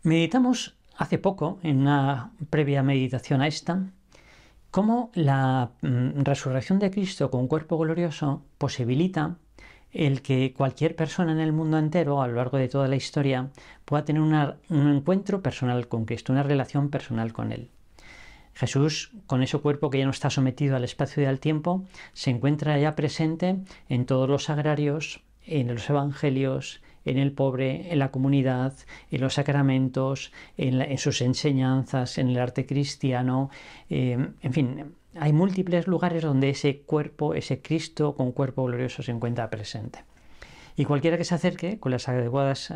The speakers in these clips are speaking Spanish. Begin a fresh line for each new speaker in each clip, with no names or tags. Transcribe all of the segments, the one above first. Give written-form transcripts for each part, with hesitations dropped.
Meditamos hace poco, en una previa meditación a esta, cómo la resurrección de Cristo con cuerpo glorioso posibilita el que cualquier persona en el mundo entero, a lo largo de toda la historia, pueda tener un encuentro personal con Cristo, una relación personal con Él. Jesús, con ese cuerpo que ya no está sometido al espacio y al tiempo, se encuentra ya presente en todos los sagrarios, en los evangelios, en el pobre, en la comunidad, en los sacramentos, en sus enseñanzas, en el arte cristiano, en fin, hay múltiples lugares donde ese cuerpo, ese Cristo con cuerpo glorioso se encuentra presente. Y cualquiera que se acerque con las adecuadas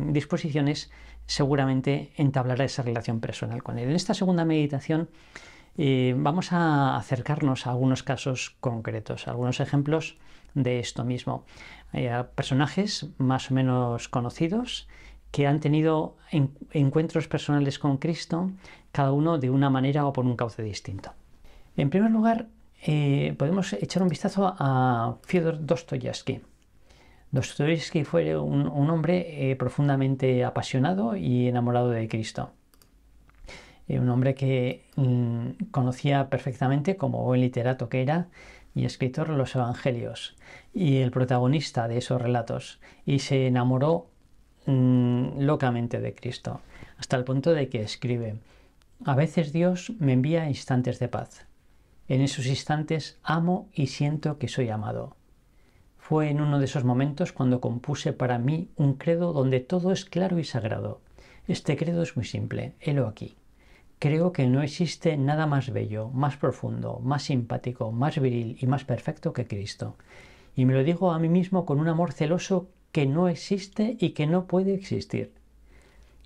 disposiciones seguramente entablará esa relación personal con Él. En esta segunda meditación vamos a acercarnos a algunos casos concretos, a algunos ejemplos de esto mismo. A personajes más o menos conocidos que han tenido encuentros personales con Cristo, cada uno de una manera o por un cauce distinto. En primer lugar, podemos echar un vistazo a Fyodor Dostoyevsky. Dostoyevsky fue un hombre profundamente apasionado y enamorado de Cristo. Un hombre que conocía perfectamente, como buen literato que era, y escritor, los evangelios, y el protagonista de esos relatos, y se enamoró locamente de Cristo, hasta el punto de que escribe: a veces Dios me envía instantes de paz. En esos instantes amo y siento que soy amado. Fue en uno de esos momentos cuando compuse para mí un credo donde todo es claro y sagrado. Este credo es muy simple, helo aquí. Creo que no existe nada más bello, más profundo, más simpático, más viril y más perfecto que Cristo. Y me lo digo a mí mismo con un amor celoso que no existe y que no puede existir.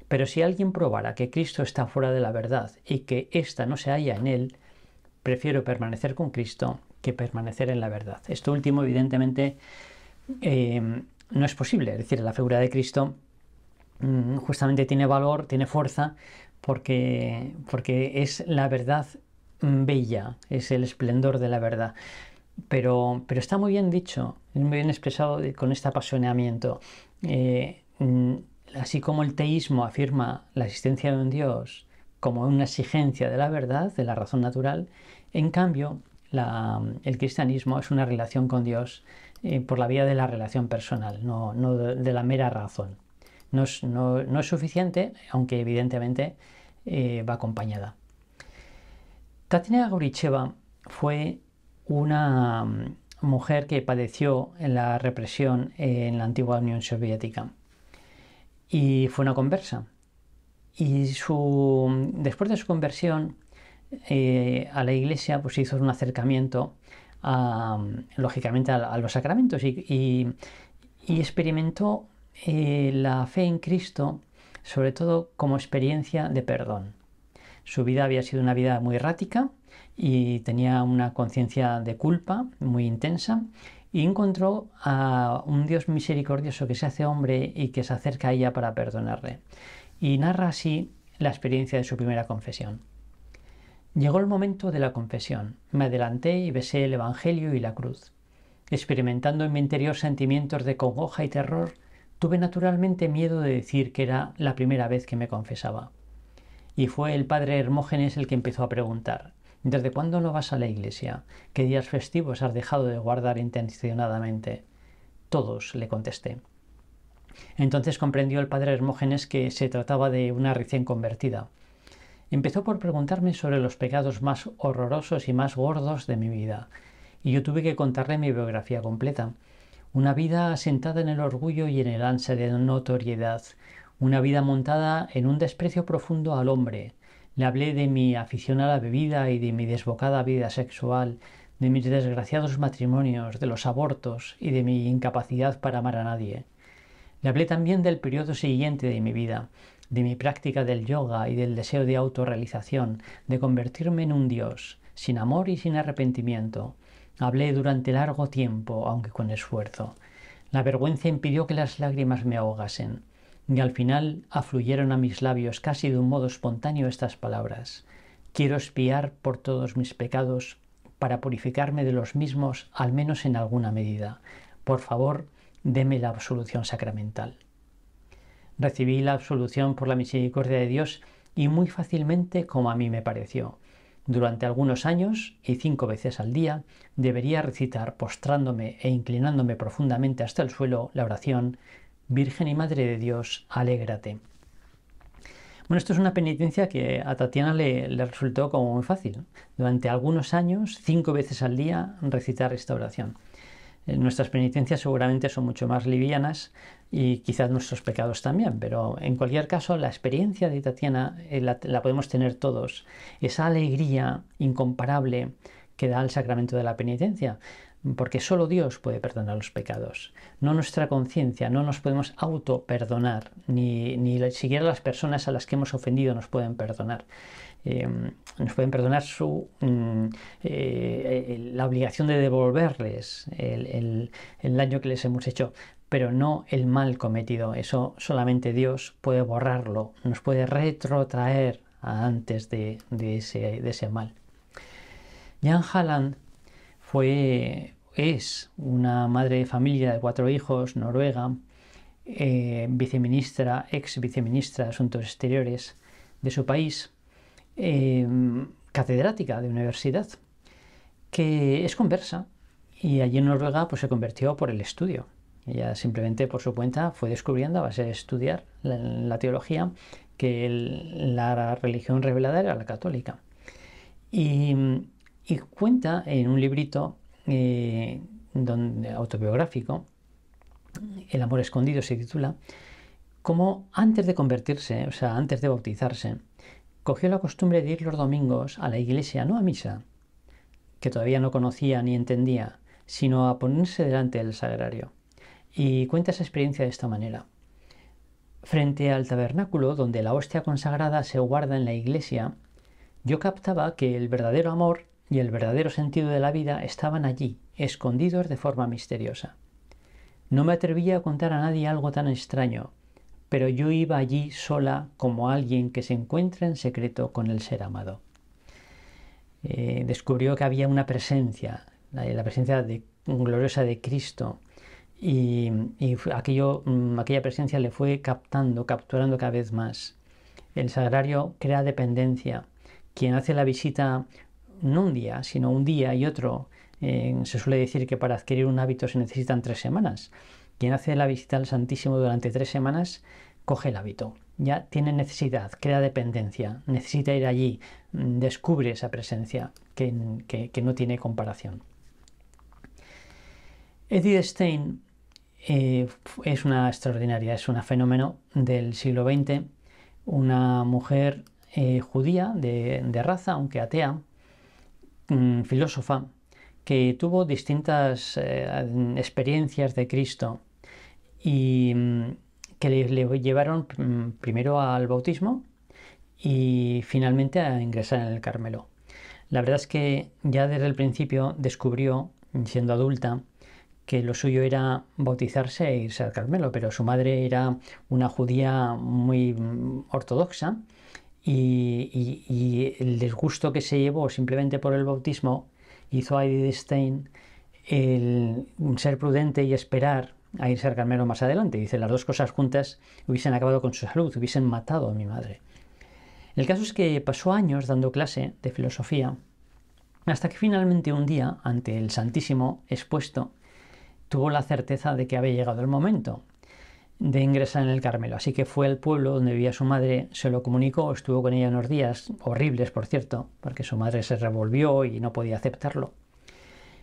Pero si alguien probara que Cristo está fuera de la verdad y que ésta no se halla en él, prefiero permanecer con Cristo que permanecer en la verdad. Esto último, evidentemente, no es posible. Es decir, la figura de Cristo justamente tiene valor, tiene fuerza, porque es la verdad bella, es el esplendor de la verdad. Pero está muy bien dicho, muy bien expresado con este apasionamiento. Así como el teísmo afirma la existencia de un Dios como una exigencia de la verdad, de la razón natural, en cambio, el cristianismo es una relación con Dios por la vía de la relación personal, no de la mera razón. No es suficiente, aunque evidentemente va acompañada. Tatiana Gouricheva fue una mujer que padeció en la represión en la antigua Unión Soviética y fue una conversa. Y después de su conversión a la Iglesia, pues hizo un acercamiento lógicamente a los sacramentos y experimentó la fe en Cristo, sobre todo como experiencia de perdón. Su vida había sido una vida muy errática y tenía una conciencia de culpa muy intensa, y encontró a un Dios misericordioso que se hace hombre y que se acerca a ella para perdonarle. Y narra así la experiencia de su primera confesión. Llegó el momento de la confesión. Me adelanté y besé el Evangelio y la cruz. Experimentando en mi interior sentimientos de congoja y terror, tuve naturalmente miedo de decir que era la primera vez que me confesaba. Y fue el padre Hermógenes el que empezó a preguntar: ¿desde cuándo no vas a la iglesia? ¿Qué días festivos has dejado de guardar intencionadamente? Todos, le contesté. Entonces comprendió el padre Hermógenes que se trataba de una recién convertida. Empezó por preguntarme sobre los pecados más horrorosos y más gordos de mi vida, y yo tuve que contarle mi biografía completa. Una vida asentada en el orgullo y en el ansia de notoriedad, una vida montada en un desprecio profundo al hombre. Le hablé de mi afición a la bebida y de mi desbocada vida sexual, de mis desgraciados matrimonios, de los abortos y de mi incapacidad para amar a nadie. Le hablé también del periodo siguiente de mi vida, de mi práctica del yoga y del deseo de autorrealización, de convertirme en un dios, sin amor y sin arrepentimiento. Hablé durante largo tiempo, aunque con esfuerzo. La vergüenza impidió que las lágrimas me ahogasen, y al final afluyeron a mis labios casi de un modo espontáneo estas palabras: quiero expiar por todos mis pecados para purificarme de los mismos, al menos en alguna medida. Por favor, deme la absolución sacramental. Recibí la absolución por la misericordia de Dios y muy fácilmente como a mí me pareció. Durante algunos años y 5 veces al día debería recitar, postrándome e inclinándome profundamente hasta el suelo, la oración: Virgen y Madre de Dios, alégrate. Bueno, esto es una penitencia que a Tatiana le resultó como muy fácil. Durante algunos años, 5 veces al día, recitar esta oración. Nuestras penitencias seguramente son mucho más livianas y quizás nuestros pecados también, pero en cualquier caso la experiencia de Tatiana la podemos tener todos. Esa alegría incomparable que da el sacramento de la penitencia, porque solo Dios puede perdonar los pecados, no nuestra conciencia, no nos podemos auto-perdonar, ni siquiera las personas a las que hemos ofendido nos pueden perdonar. Nos pueden perdonar la obligación de devolverles el daño que les hemos hecho, pero no el mal cometido. Eso solamente Dios puede borrarlo, nos puede retrotraer a antes de ese mal. Jan Halland es una madre de familia de 4 hijos, noruega, ex viceministra de Asuntos Exteriores de su país, catedrática de universidad, que es conversa y allí en Noruega pues se convirtió por el estudio. Ella simplemente por su cuenta fue descubriendo a base de estudiar la teología que la religión revelada era la católica. Y cuenta en un librito autobiográfico, El amor escondido se titula, cómo antes de convertirse, o sea, antes de bautizarse, cogió la costumbre de ir los domingos a la iglesia, no a misa, que todavía no conocía ni entendía, sino a ponerse delante del sagrario. Y cuenta esa experiencia de esta manera. Frente al tabernáculo, donde la hostia consagrada se guarda en la iglesia, yo captaba que el verdadero amor y el verdadero sentido de la vida estaban allí, escondidos de forma misteriosa. No me atrevía a contar a nadie algo tan extraño, pero yo iba allí sola como alguien que se encuentra en secreto con el ser amado. Descubrió que había una presencia, la presencia gloriosa de Cristo, y aquella presencia le fue capturando cada vez más. El sagrario crea dependencia. Quien hace la visita no un día, sino un día y otro, se suele decir que para adquirir un hábito se necesitan 3 semanas. Quien hace la visita al Santísimo durante 3 semanas coge el hábito, ya tiene necesidad, crea dependencia, necesita ir allí, descubre esa presencia que no tiene comparación. Edith Stein es una extraordinaria, es una fenómeno del siglo XX, una mujer judía de raza, aunque atea, filósofa, que tuvo distintas experiencias de Cristo y que le llevaron primero al bautismo y finalmente a ingresar en el Carmelo. La verdad es que ya desde el principio descubrió, siendo adulta, que lo suyo era bautizarse e irse al Carmelo, pero su madre era una judía muy ortodoxa y el disgusto que se llevó simplemente por el bautismo hizo a Edith Stein el ser prudente y esperar a irse al Carmelo más adelante. Dice, las dos cosas juntas hubiesen acabado con su salud, hubiesen matado a mi madre. El caso es que pasó años dando clase de filosofía, hasta que finalmente un día, ante el Santísimo expuesto, tuvo la certeza de que había llegado el momento de ingresar en el Carmelo. Así que fue al pueblo donde vivía su madre, se lo comunicó, estuvo con ella unos días, horribles por cierto, porque su madre se revolvió y no podía aceptarlo.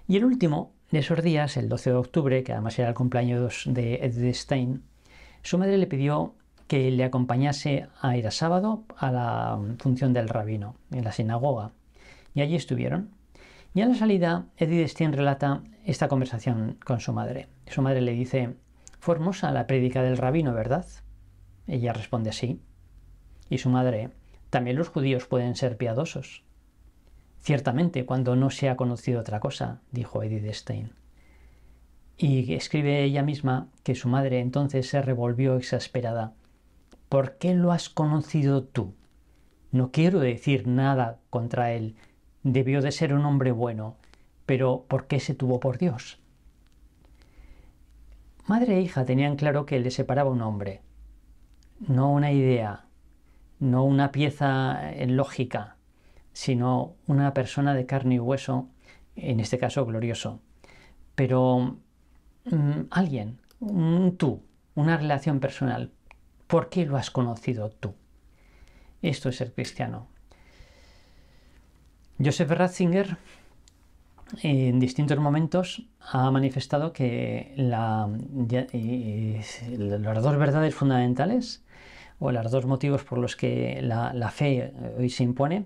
Y el último de esos días, el 12 de octubre, que además era el cumpleaños de Edith Stein, su madre le pidió que le acompañase a ir a sábado a la función del rabino en la sinagoga. Y allí estuvieron. Y a la salida, Edith Stein relata esta conversación con su madre. Su madre le dice, «Fue hermosa la prédica del rabino, ¿verdad?» Ella responde, «Sí». Y su madre, «También los judíos pueden ser piadosos». «Ciertamente, cuando no se ha conocido otra cosa», dijo Edith Stein. Y escribe ella misma que su madre entonces se revolvió exasperada. «¿Por qué lo has conocido tú? No quiero decir nada contra él. Debió de ser un hombre bueno, pero ¿por qué se tuvo por Dios?» Madre e hija tenían claro que les separaba un hombre. no una idea, no una pieza lógica, sino una persona de carne y hueso, en este caso glorioso. Pero alguien, tú, una relación personal. ¿Por qué lo has conocido tú? Esto es ser cristiano. Joseph Ratzinger en distintos momentos ha manifestado que las dos verdades fundamentales o los dos motivos por los que la fe hoy se impone,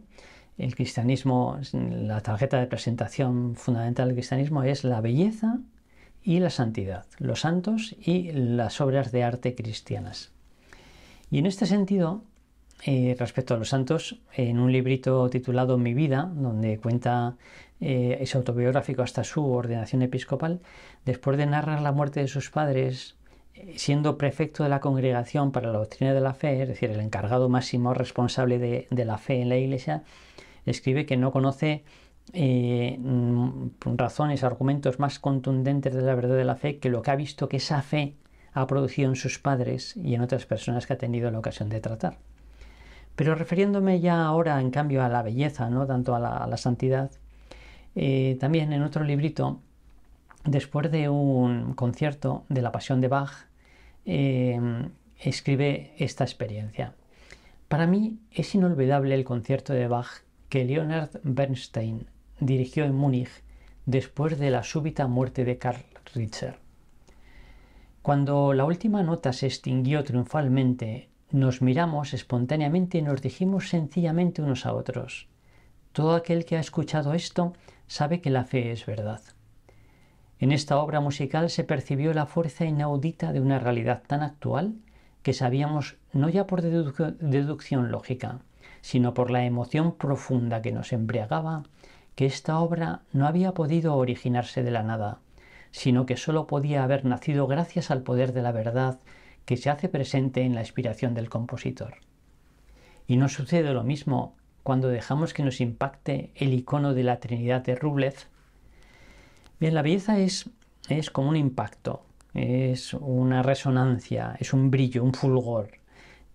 el cristianismo, la tarjeta de presentación fundamental del cristianismo es la belleza y la santidad, los santos y las obras de arte cristianas. Y en este sentido, respecto a los santos, en un librito titulado Mi vida, donde cuenta, es autobiográfico hasta su ordenación episcopal, después de narrar la muerte de sus padres, siendo prefecto de la Congregación para la Doctrina de la Fe, es decir, el encargado máximo responsable de la fe en la Iglesia, escribe que no conoce razones, argumentos más contundentes de la verdad de la fe que lo que ha visto que esa fe ha producido en sus padres y en otras personas que ha tenido la ocasión de tratar. Pero refiriéndome ya ahora, en cambio, a la belleza, no tanto a la santidad, también en otro librito, después de un concierto de la Pasión de Bach, escribe esta experiencia. Para mí es inolvidable el concierto de Bach que Leonard Bernstein dirigió en Múnich después de la súbita muerte de Karl Richter. Cuando la última nota se extinguió triunfalmente, nos miramos espontáneamente y nos dijimos sencillamente unos a otros: todo aquel que ha escuchado esto sabe que la fe es verdad. En esta obra musical se percibió la fuerza inaudita de una realidad tan actual que sabíamos no ya por deducción lógica, sino por la emoción profunda que nos embriagaba, que esta obra no había podido originarse de la nada, sino que sólo podía haber nacido gracias al poder de la verdad que se hace presente en la inspiración del compositor. Y nos sucede lo mismo cuando dejamos que nos impacte el icono de la Trinidad de Rublev. Bien, la belleza es como un impacto, es una resonancia, es un brillo, un fulgor,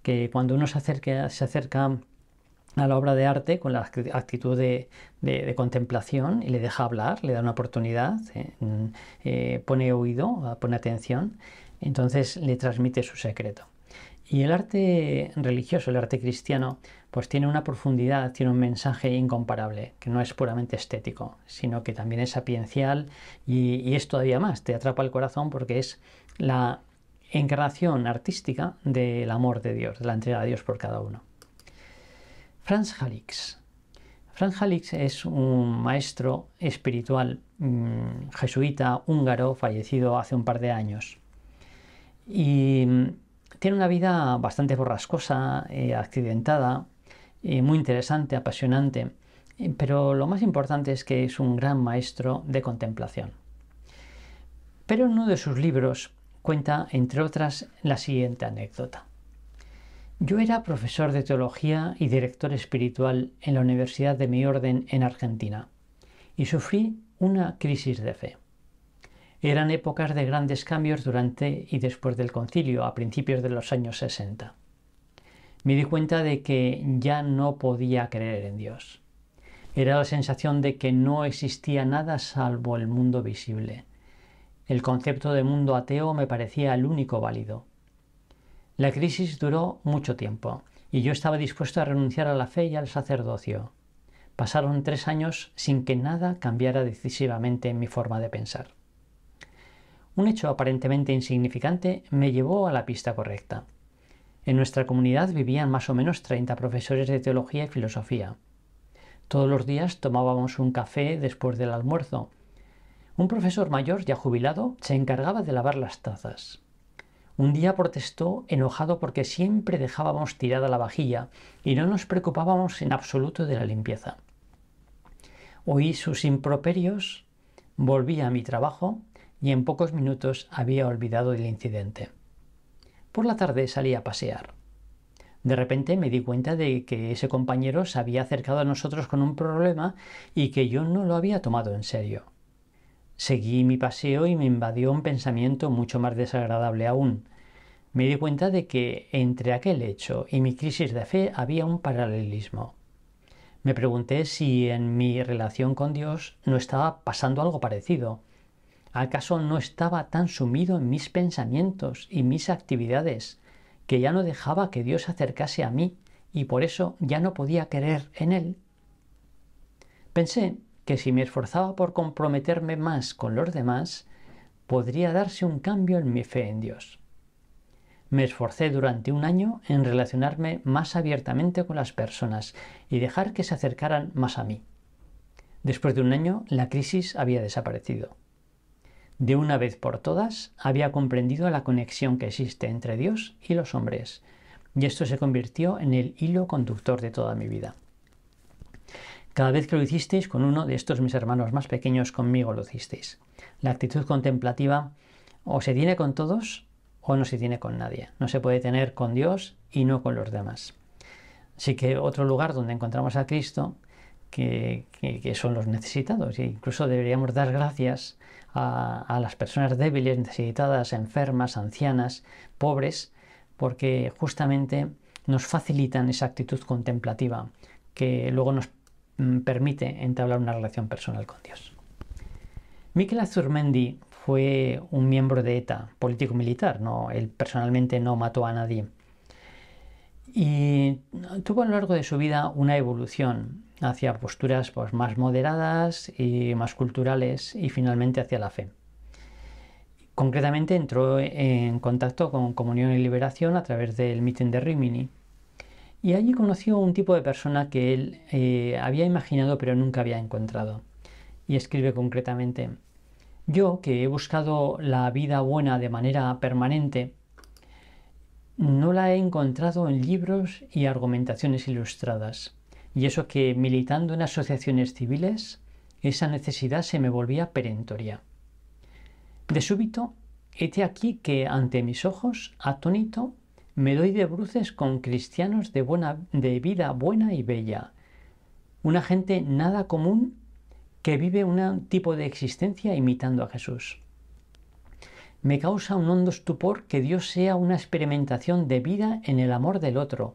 que cuando uno se acerca a la obra de arte con la actitud de contemplación y le deja hablar, le da una oportunidad, pone oído, pone atención, entonces le transmite su secreto. Y el arte religioso, el arte cristiano, pues tiene una profundidad, tiene un mensaje incomparable, que no es puramente estético, sino que también es sapiencial y es todavía más, te atrapa el corazón porque es la encarnación artística del amor de Dios, de la entrega de Dios por cada uno. Franz Halix. Franz Halix es un maestro espiritual jesuita húngaro fallecido hace un par de años. Y tiene una vida bastante borrascosa, accidentada, muy interesante, apasionante, pero lo más importante es que es un gran maestro de contemplación. Pero en uno de sus libros cuenta, entre otras, la siguiente anécdota. Yo era profesor de teología y director espiritual en la Universidad de mi orden en Argentina y sufrí una crisis de fe. Eran épocas de grandes cambios durante y después del concilio, a principios de los años 60. Me di cuenta de que ya no podía creer en Dios. Era la sensación de que no existía nada salvo el mundo visible. El concepto de mundo ateo me parecía el único válido. La crisis duró mucho tiempo y yo estaba dispuesto a renunciar a la fe y al sacerdocio. Pasaron 3 años sin que nada cambiara decisivamente en mi forma de pensar. Un hecho aparentemente insignificante me llevó a la pista correcta. En nuestra comunidad vivían más o menos 30 profesores de teología y filosofía. Todos los días tomábamos un café después del almuerzo. Un profesor mayor, ya jubilado, se encargaba de lavar las tazas. Un día protestó enojado porque siempre dejábamos tirada la vajilla y no nos preocupábamos en absoluto de la limpieza. Oí sus improperios, volví a mi trabajo y en pocos minutos había olvidado del incidente. Por la tarde salí a pasear. De repente me di cuenta de que ese compañero se había acercado a nosotros con un problema y que yo no lo había tomado en serio. Seguí mi paseo y me invadió un pensamiento mucho más desagradable aún. me di cuenta de que entre aquel hecho y mi crisis de fe había un paralelismo. Me pregunté si en mi relación con Dios no estaba pasando algo parecido. ¿Acaso no estaba tan sumido en mis pensamientos y mis actividades que ya no dejaba que Dios se acercase a mí y por eso ya no podía creer en Él? Pensé que si me esforzaba por comprometerme más con los demás, podría darse un cambio en mi fe en Dios. Me esforcé durante un año en relacionarme más abiertamente con las personas y dejar que se acercaran más a mí. Después de un año, la crisis había desaparecido. De una vez por todas, había comprendido la conexión que existe entre Dios y los hombres, y esto se convirtió en el hilo conductor de toda mi vida. Cada vez que lo hicisteis con uno de estos mis hermanos más pequeños, conmigo lo hicisteis. La actitud contemplativa o se tiene con todos o no se tiene con nadie. No se puede tener con Dios y no con los demás. Así que otro lugar donde encontramos a Cristo, que son los necesitados. E incluso deberíamos dar gracias a las personas débiles, necesitadas, enfermas, ancianas, pobres, porque justamente nos facilitan esa actitud contemplativa que luego nos permite entablar una relación personal con Dios. Miquel Azurmendi fue un miembro de ETA, político-militar, él personalmente no mató a nadie. Y tuvo a lo largo de su vida una evolución hacia posturas más moderadas y más culturales y finalmente hacia la fe. Concretamente entró en contacto con Comunión y Liberación a través del Mitin de Rímini y allí conoció un tipo de persona que él había imaginado pero nunca había encontrado. Y escribe concretamente: yo, que he buscado la vida buena de manera permanente, no la he encontrado en libros y argumentaciones ilustradas. Y eso que, militando en asociaciones civiles, esa necesidad se me volvía perentoria. De súbito, hete aquí que ante mis ojos, atónito, me doy de bruces con cristianos de vida buena y bella, una gente nada común que vive un tipo de existencia imitando a Jesús. Me causa un hondo estupor que Dios sea una experimentación de vida en el amor del otro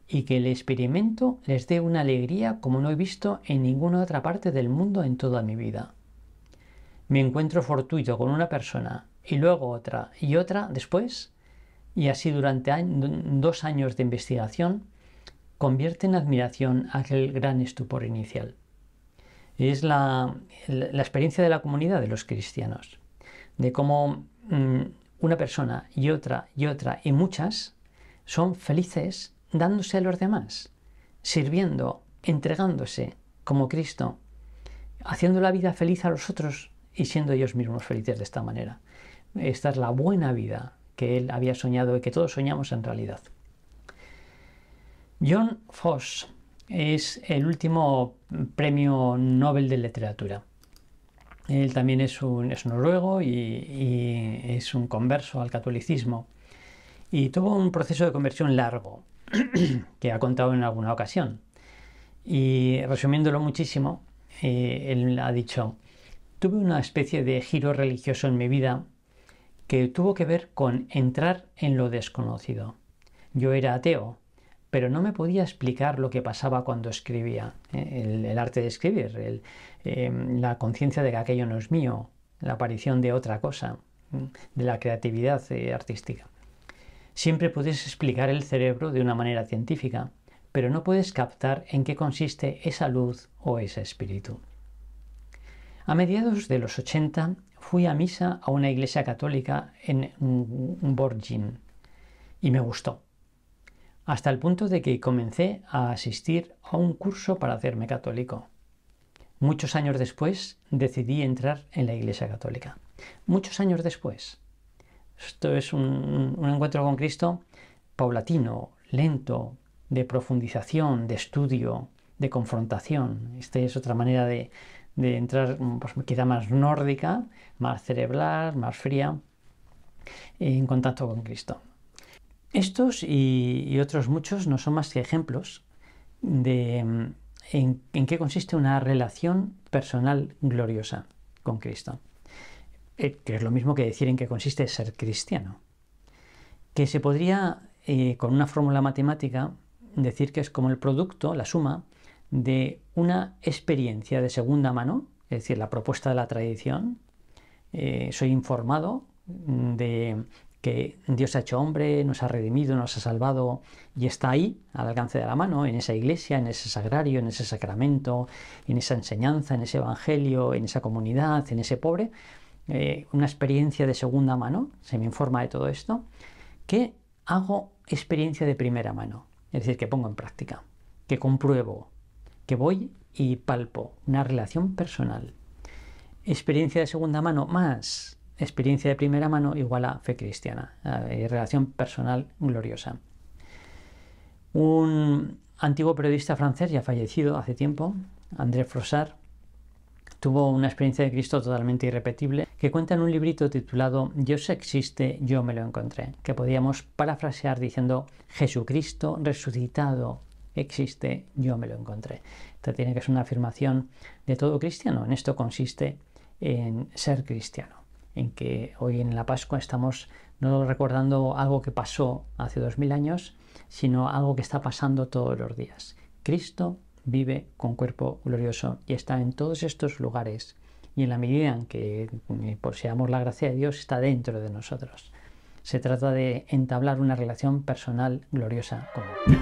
y que el experimento les dé una alegría como no he visto en ninguna otra parte del mundo en toda mi vida. Me encuentro fortuito con una persona y luego otra y otra después, y así durante 2 años de investigación, convierte en admiración aquel gran estupor inicial. Es la experiencia de la comunidad de los cristianos, de cómo una persona y otra y muchas son felices dándose a los demás, sirviendo, entregándose como Cristo, haciendo la vida feliz a los otros y siendo ellos mismos felices de esta manera. Esta es la buena vida que él había soñado y que todos soñamos en realidad. John Foss es el último premio Nobel de literatura. Él también es noruego y es un converso al catolicismo. Y tuvo un proceso de conversión largo, que ha contado en alguna ocasión. Y resumiéndolo muchísimo, él ha dicho: tuve una especie de giro religioso en mi vida que tuvo que ver con entrar en lo desconocido. Yo era ateo, pero no me podía explicar lo que pasaba cuando escribía, el arte de escribir, la conciencia de que aquello no es mío, la aparición de otra cosa, de la creatividad artística. Siempre puedes explicar el cerebro de una manera científica, pero no puedes captar en qué consiste esa luz o ese espíritu. A mediados de los 80 fui a misa a una iglesia católica en Borgin y me gustó, hasta el punto de que comencé a asistir a un curso para hacerme católico. Muchos años después decidí entrar en la Iglesia Católica. Muchos años después. Esto es un encuentro con Cristo paulatino, lento, de profundización, de estudio, de confrontación. Esta es otra manera de entrar, pues, quizá más nórdica, más cerebral, más fría, en contacto con Cristo. Estos y otros muchos no son más que ejemplos de en qué consiste una relación personal gloriosa con Cristo, que es lo mismo que decir en qué consiste ser cristiano. que se podría, con una fórmula matemática, decir que es como el producto, la suma, de una experiencia de segunda mano, es decir, la propuesta de la tradición. Soy informado de que Dios se ha hecho hombre, nos ha redimido, nos ha salvado y está ahí, al alcance de la mano, en esa iglesia, en ese sagrario, en ese sacramento, en esa enseñanza, en ese evangelio, en esa comunidad, en ese pobre. Una experiencia de segunda mano, se me informa de todo esto, que hago experiencia de primera mano, es decir, que pongo en práctica, que compruebo, que voy y palpo, una relación personal. Experiencia de segunda mano más experiencia de primera mano igual a fe cristiana, relación personal gloriosa. Un antiguo periodista francés, ya fallecido hace tiempo, André Frossard, tuvo una experiencia de Cristo totalmente irrepetible que cuenta en un librito titulado Dios existe, yo me lo encontré, que podríamos parafrasear diciendo Jesucristo resucitado existe, yo me lo encontré. Esto tiene que ser una afirmación de todo cristiano. En esto consiste en ser cristiano, en que hoy en la Pascua estamos no recordando algo que pasó hace 2000 años, sino algo que está pasando todos los días. Cristo vive con cuerpo glorioso y está en todos estos lugares, y en la medida en que poseamos la gracia de Dios está dentro de nosotros. Se trata de entablar una relación personal gloriosa con Él.